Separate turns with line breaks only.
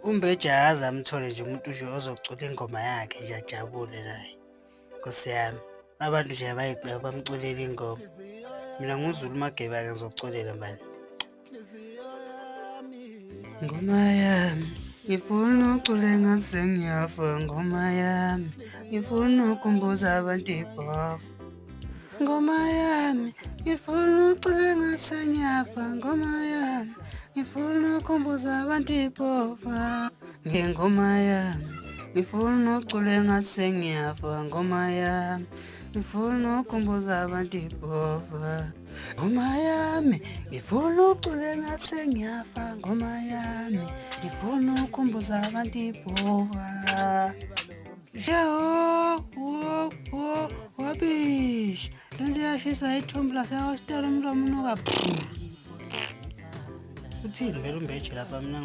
UMbejazi amthole nje umuntu nje ozocula ingoma yakhe nje ajabule naye. Nkosi yami, abantu nje bamculela ingoma. Mina nguZulu Mageba-ke ngizokuculela mani. Ngoma yami, ngifuna ucule ngathi sengiyafa ngoma yami. Ngifuna ukumbuza abantu ibhovu. Ngoma yami, ngifuna ucule ngathi sengiyafa ngoma yami. Ngifuna ukumbuza abantu ibhova. Ngengoma yami, ngifuna ucule ngathi sengiyafa ngoma yami. Ngifuna ukumbuza abantu ibhova. Ngoma yami, ngifuna ucule ngathi sengiyafa ngoma yami. Ngifuna ukumbuza abantu ibhova. Wabish, lento iyashisa ithumbu lasewasitela umlomo unuka. Uthini vele umbeje lapha mina